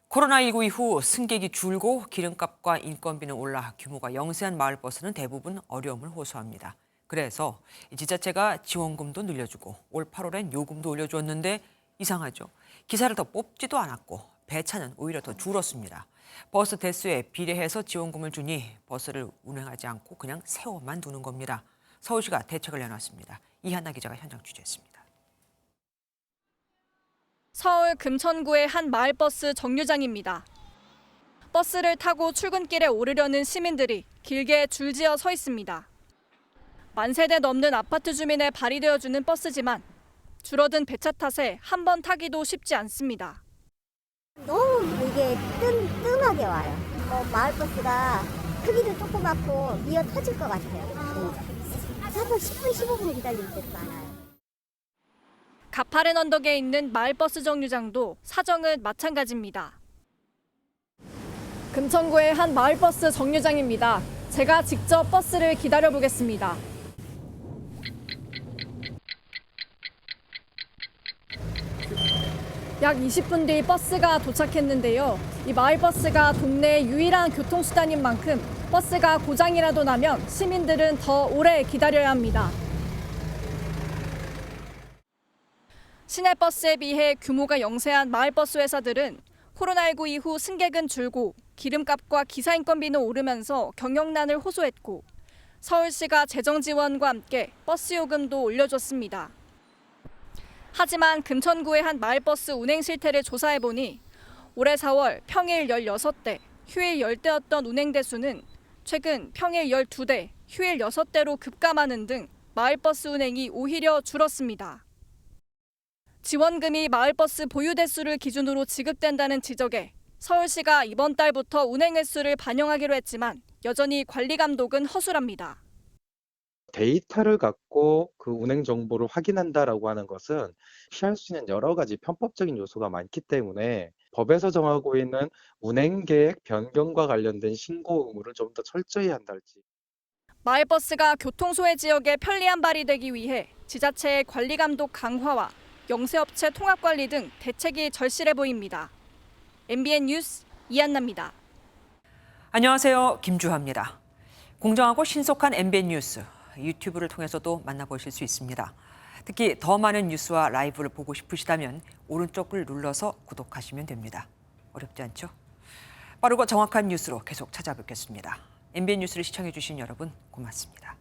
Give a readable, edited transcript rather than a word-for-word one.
코로나19 이후 승객이 줄고 기름값과 인건비는 올라 규모가 영세한 마을버스는 대부분 어려움을 호소합니다. 그래서 지자체가 지원금도 늘려주고 올 8월엔 요금도 올려주었는데 이상하죠. 기사를 더 뽑지도 않았고 배차는 오히려 더 줄었습니다. 버스 대수에 비례해서 지원금을 주니 버스를 운행하지 않고 그냥 세워만 두는 겁니다. 서울시가 대책을 내놨습니다. 이한나 기자가 현장 취재했습니다. 서울 금천구의 한 마을버스 정류장입니다. 버스를 타고 출근길에 오르려는 시민들이 길게 줄지어 서 있습니다. 만세대 넘는 아파트 주민의 발이 되어주는 버스지만 줄어든 배차 탓에 한 번 타기도 쉽지 않습니다. 너무 이게 뜸하게 와요. 마을버스가 크기도 조그맣고 미어 터질 것 같아요. 차도 10분, 15분 기다릴 때도 많아요. 가파른 언덕에 있는 마을버스 정류장도 사정은 마찬가지입니다. 금천구의 한 마을버스 정류장입니다. 제가 직접 버스를 기다려보겠습니다. 약 20분 뒤 버스가 도착했는데요. 이 마을버스가 동네 유일한 교통수단인 만큼 버스가 고장이라도 나면 시민들은 더 오래 기다려야 합니다. 시내버스에 비해 규모가 영세한 마을버스 회사들은 코로나19 이후 승객은 줄고 기름값과 기사 인건비는 오르면서 경영난을 호소했고 서울시가 재정 지원과 함께 버스 요금도 올려줬습니다. 하지만 금천구의 한 마을버스 운행 실태를 조사해보니 올해 4월 평일 16대, 휴일 10대였던 운행 대수는 최근 평일 12대, 휴일 6대로 급감하는 등 마을버스 운행이 오히려 줄었습니다. 지원금이 마을버스 보유 대수를 기준으로 지급된다는 지적에 서울시가 이번 달부터 운행 횟수를 반영하기로 했지만 여전히 관리 감독은 허술합니다. 데이터를 갖고 그 운행 정보를 확인한다라고 하는 것은 피할 수 있는 여러 가지 편법적인 요소가 많기 때문에 법에서 정하고 있는 운행 계획 변경과 관련된 신고 의무를 좀 더 철저히 한달지. 마을버스가 교통소외 지역에 편리한 발휘되기 위해 지자체의 관리 감독 강화와 영세업체 통합 관리 등 대책이 절실해 보입니다. MBN 뉴스 이한나입니다. 안녕하세요. 김주하입니다. 공정하고 신속한 MBN 뉴스 유튜브를 통해서도 만나보실 수 있습니다. 특히 더 많은 뉴스와 라이브를 보고 싶으시다면 오른쪽을 눌러서 구독하시면 됩니다. 어렵지 않죠? 빠르고 정확한 뉴스로 계속 찾아뵙겠습니다. MBN 뉴스를 시청해 주신 여러분 고맙습니다.